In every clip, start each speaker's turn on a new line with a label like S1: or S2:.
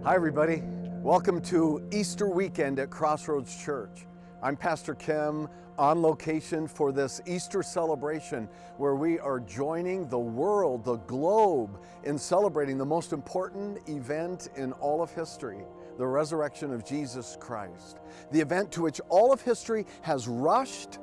S1: Hi everybody, welcome to Easter weekend at Crossroads Church. I'm Pastor Kim on location for this Easter celebration where we are joining the world, the globe, in celebrating the most important event in all of history, the resurrection of Jesus Christ. The event to which all of history has rushed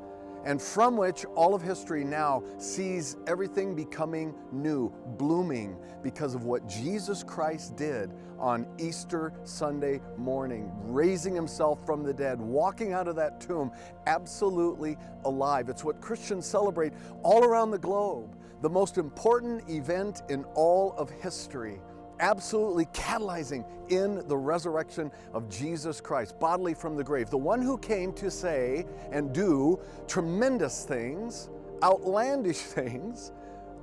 S1: and from which all of history now sees everything becoming new, blooming, because of what Jesus Christ did on Easter Sunday morning, raising himself from the dead, walking out of that tomb absolutely alive. It's what Christians celebrate all around the globe, the most important event in all of history, absolutely catalyzing in the resurrection of Jesus Christ, bodily from the grave, the one who came to say and do tremendous things, outlandish things,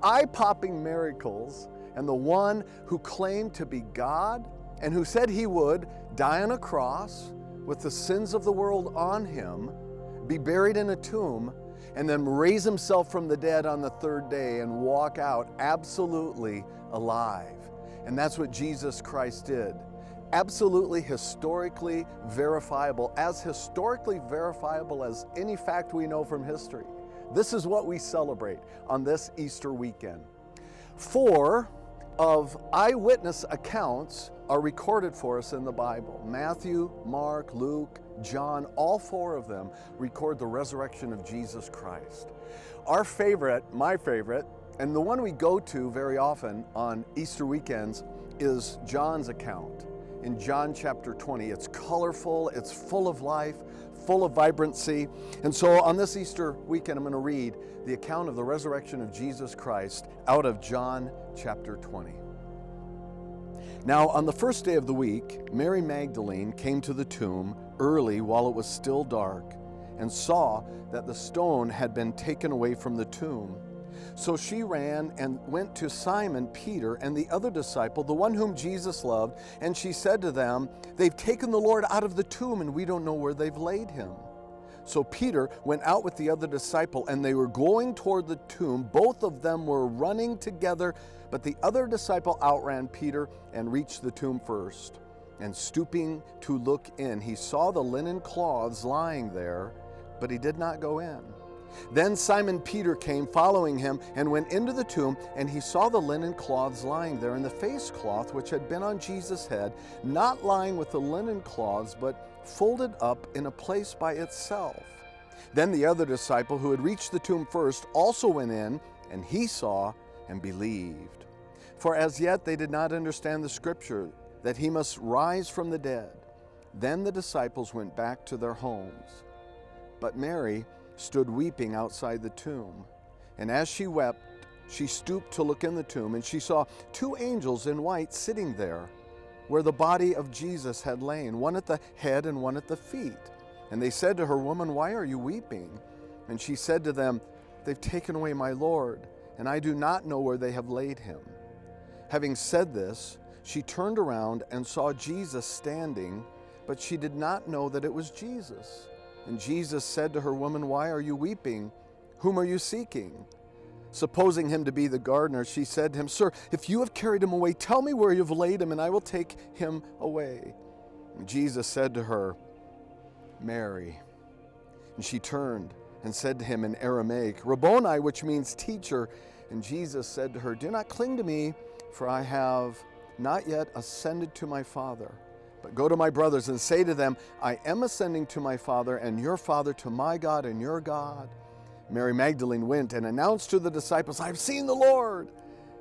S1: eye-popping miracles, and the one who claimed to be God and who said he would die on a cross with the sins of the world on him, be buried in a tomb, and then raise himself from the dead on the third day and walk out absolutely alive. And that's what Jesus Christ did. Absolutely historically verifiable, as historically verifiable as any fact we know from history. This is what we celebrate on this Easter weekend. 4 of eyewitness accounts are recorded for us in the Bible. Matthew, Mark, Luke, John, all 4 of them record the resurrection of Jesus Christ. Our favorite, my favorite, and the one we go to very often on Easter weekends is John's account in John chapter 20. It's colorful, it's full of life, full of vibrancy. And so on this Easter weekend, I'm going to read the account of the resurrection of Jesus Christ out of John chapter 20. Now, on the first day of the week, Mary Magdalene came to the tomb early while it was still dark and saw that the stone had been taken away from the tomb. So she ran and went to Simon Peter and the other disciple, the one whom Jesus loved, and she said to them, "They've taken the Lord out of the tomb, and we don't know where they've laid him." So Peter went out with the other disciple, and they were going toward the tomb. Both of them were running together, but the other disciple outran Peter and reached the tomb first. And stooping to look in, he saw the linen cloths lying there, but he did not go in. Then Simon Peter came following him and went into the tomb, and he saw the linen cloths lying there, and the face cloth which had been on Jesus' head, not lying with the linen cloths, but folded up in a place by itself. Then the other disciple, who had reached the tomb first, also went in, and he saw and believed. For as yet they did not understand the scripture, that he must rise from the dead. Then the disciples went back to their homes. But Mary stood weeping outside the tomb. And as she wept, she stooped to look in the tomb, and she saw 2 angels in white sitting there, where the body of Jesus had lain, one at the head and one at the feet. And they said to her, "Woman, why are you weeping?" And she said to them, "They've taken away my Lord, and I do not know where they have laid him." Having said this, she turned around and saw Jesus standing, but she did not know that it was Jesus. And Jesus said to her, "Woman, why are you weeping? Whom are you seeking?" Supposing him to be the gardener, she said to him, "Sir, if you have carried him away, tell me where you have laid him, and I will take him away." And Jesus said to her, "Mary." And she turned and said to him in Aramaic, "Rabboni," which means teacher. And Jesus said to her, "Do not cling to me, for I have not yet ascended to my Father. But go to my brothers and say to them, I am ascending to my Father and your Father, to my God and your God." Mary Magdalene went and announced to the disciples, "I have seen the Lord,"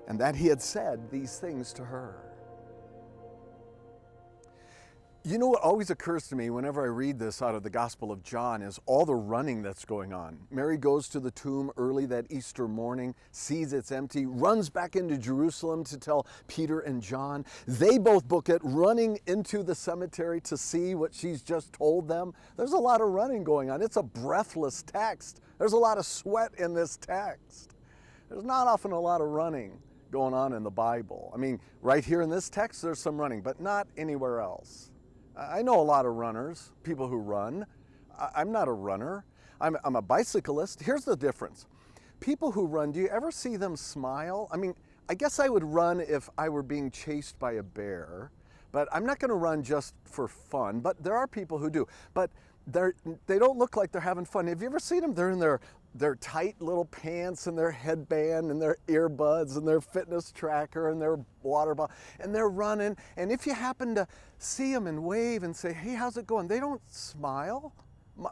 S1: and that he had said these things to her. You know what always occurs to me whenever I read this out of the Gospel of John is all the running that's going on. Mary goes to the tomb early that Easter morning, sees it's empty, runs back into Jerusalem to tell Peter and John. They both book it, running into the cemetery to see what she's just told them. There's a lot of running going on. It's a breathless text. There's a lot of sweat in this text. There's not often a lot of running going on in the Bible. I mean, right here in this text, there's some running, but not anywhere else. I know a lot of runners, people who run. I'm not a runner. I'm a bicyclist. Here's the difference. People who run, do you ever see them smile? I mean, I guess I would run if I were being chased by a bear, But I'm not going to run just for fun, but there are people who do. But they don't look like they're having fun. Have you ever seen them? They're in their tight little pants and their headband and their earbuds and their fitness tracker and their water bottle, and they're running. And if you happen to see them and wave and say, hey, how's it going? They don't smile.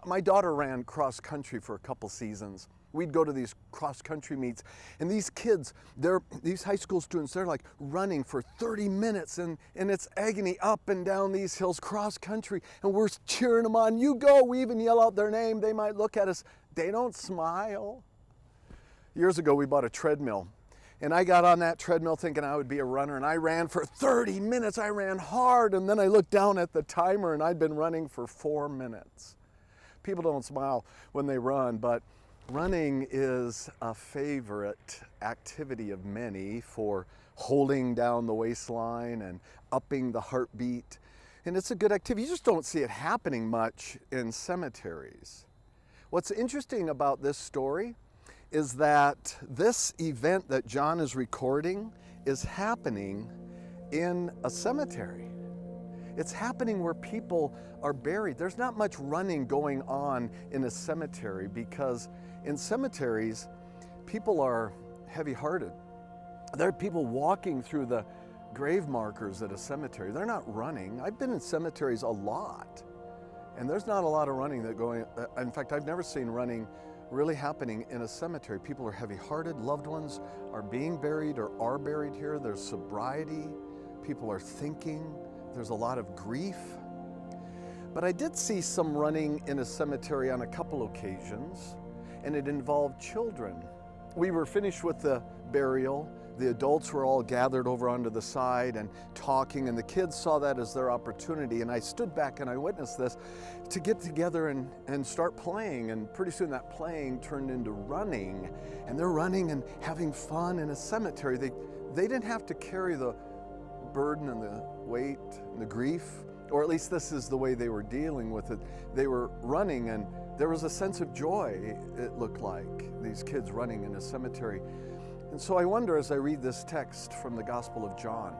S1: My daughter ran cross country for a couple seasons. We'd go to these cross-country meets, and these kids, these high school students, they're like running for 30 minutes, and it's agony up and down these hills, cross-country, and we're cheering them on. You go! We even yell out their name. They might look at us. They don't smile. Years ago, we bought a treadmill, and I got on that treadmill thinking I would be a runner, and I ran for 30 minutes. I ran hard, and then I looked down at the timer, and I'd been running for 4 minutes. People don't smile when they run, but running is a favorite activity of many for holding down the waistline and upping the heartbeat. And it's a good activity. You just don't see it happening much in cemeteries. What's interesting about this story is that this event that John is recording is happening in a cemetery. It's happening where people are buried. There's not much running going on in a cemetery because in cemeteries, people are heavy-hearted. There are people walking through the grave markers at a cemetery. They're not running. I've been in cemeteries a lot, and there's not a lot of running that going. In fact, I've never seen running really happening in a cemetery. People are heavy-hearted. Loved ones are being buried or are buried here. There's sobriety. People are thinking. There's a lot of grief. But I did see some running in a cemetery on a couple occasions, and it involved children. We were finished with the burial. The adults were all gathered over onto the side and talking, and the kids saw that as their opportunity. And I stood back and I witnessed this to get together and start playing. And pretty soon that playing turned into running. And they're running and having fun in a cemetery. They didn't have to carry the burden and the weight and the grief, or at least this is the way they were dealing with it. They were running, and there was a sense of joy, it looked like, these kids running in a cemetery. And so I wonder, as I read this text from the Gospel of John,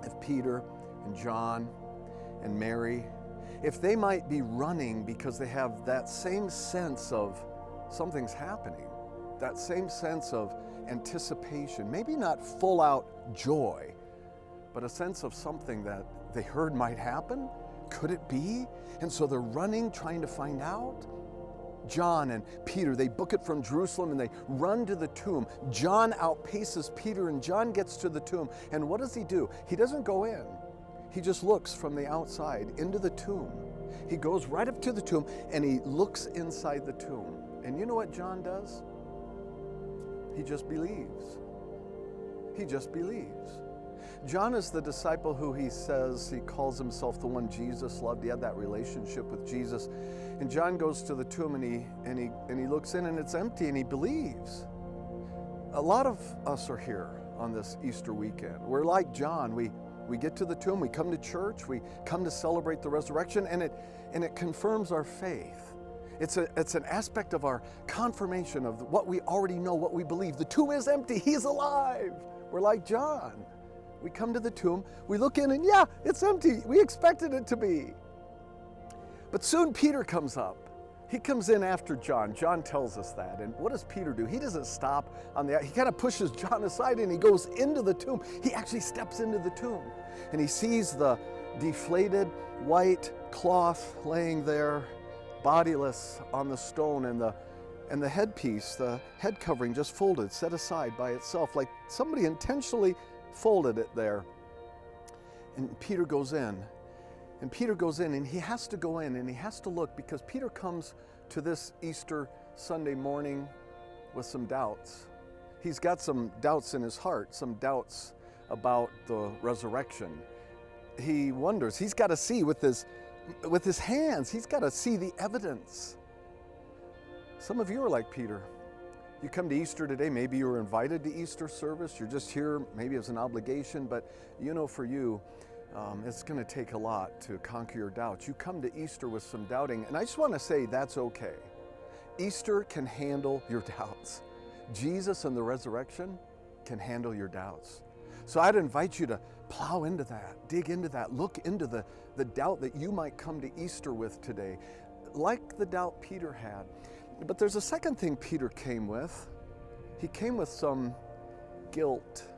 S1: if Peter and John and Mary, if they might be running because they have that same sense of something's happening, that same sense of anticipation, maybe not full out joy, but a sense of something that they heard might happen. Could it be? And so they're running, trying to find out. John and Peter, they book it from Jerusalem and they run to the tomb. John outpaces Peter and John gets to the tomb. And what does he do? He doesn't go in. He just looks from the outside into the tomb. He goes right up to the tomb and he looks inside the tomb. And you know what John does? He just believes. He just believes. John is the disciple who he says he calls himself the one Jesus loved. He had that relationship with Jesus. And John goes to the tomb and he looks in and it's empty and he believes. A lot of us are here on this Easter weekend. We're like John. We get to the tomb, we come to church, we come to celebrate the resurrection, and it confirms our faith. It's an aspect of our confirmation of what we already know, what we believe. The tomb is empty, he's alive. We're like John. We come to the tomb, we look in and yeah, it's empty. We expected it to be. But soon Peter comes up. He comes in after John. John tells us that. And what does Peter do? He doesn't stop he kind of pushes John aside and he goes into the tomb. He actually steps into the tomb and he sees the deflated white cloth laying there, bodiless on the stone, and the headpiece, the head covering just folded, set aside by itself, like somebody intentionally folded it there. And Peter goes in. And Peter goes in and he has to go in and he has to look, because Peter comes to this Easter Sunday morning with some doubts. He's got some doubts in his heart, some doubts about the resurrection. He wonders, he's got to see with his hands, he's got to see the evidence. Some of you are like Peter. You come to Easter today, maybe you were invited to Easter service, you're just here, maybe it's an obligation, but you know for you, it's going to take a lot to conquer your doubts. You come to Easter with some doubting, and I just want to say that's okay. Easter can handle your doubts. Jesus and the resurrection can handle your doubts. So I'd invite you to Plow into that, dig into that, look into the doubt that you might come to Easter with today, like the doubt Peter had. But there's a second thing Peter came with. He came with some guilt.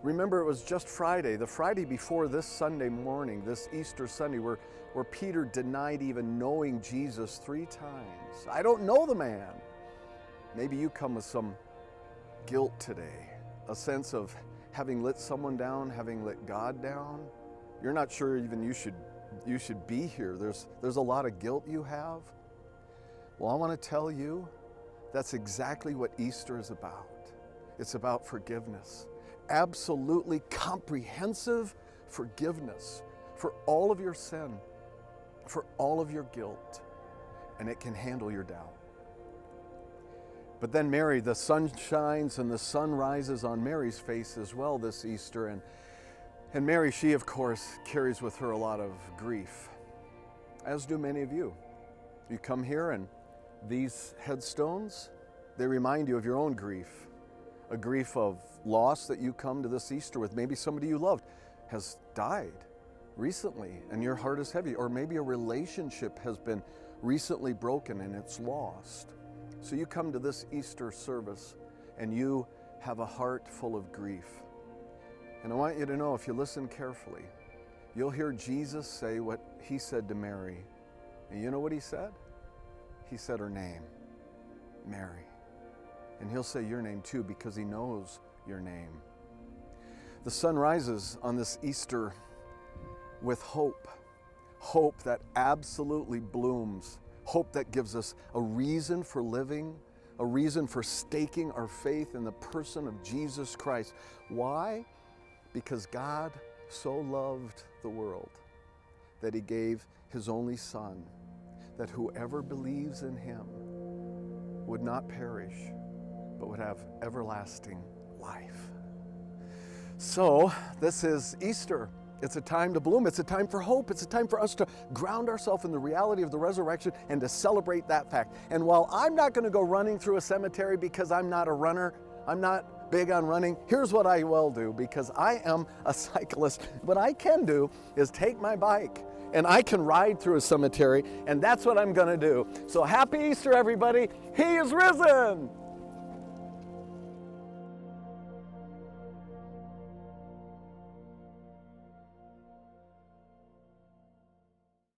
S1: Remember, it was just Friday, the Friday before this Sunday morning, this Easter Sunday, where Peter denied even knowing Jesus 3 times. I don't know the man. Maybe you come with some guilt today, a sense of having let someone down, having let God down. You're not sure even you should be here. There's a lot of guilt you have. Well, I want to tell you, that's exactly what Easter is about. It's about forgiveness. Absolutely comprehensive forgiveness for all of your sin, for all of your guilt, and it can handle your doubt. But then Mary, the sun shines and the sun rises on Mary's face as well this Easter. And Mary, she of course carries with her a lot of grief, as do many of you. You come here and these headstones, they remind you of your own grief, a grief of loss that you come to this Easter with. Maybe somebody you loved has died recently and your heart is heavy, or maybe a relationship has been recently broken and it's lost. So you come to this Easter service and you have a heart full of grief. And I want you to know, if you listen carefully, you'll hear Jesus say what he said to Mary. And you know what he said? He said her name, Mary. And he'll say your name too, because he knows your name. The sun rises on this Easter with hope. Hope that absolutely blooms. Hope that gives us a reason for living, a reason for staking our faith in the person of Jesus Christ. Why? Because God so loved the world that he gave his only Son, that whoever believes in him would not perish, but would have everlasting life. So this is Easter. It's a time to bloom. It's a time for hope. It's a time for us to ground ourselves in the reality of the resurrection and to celebrate that fact. And while I'm not going to go running through a cemetery because I'm not a runner, I'm not big on running, here's what I will do, because I am a cyclist. What I can do is take my bike and I can ride through a cemetery, and that's what I'm going to do. So happy Easter, everybody. He is risen.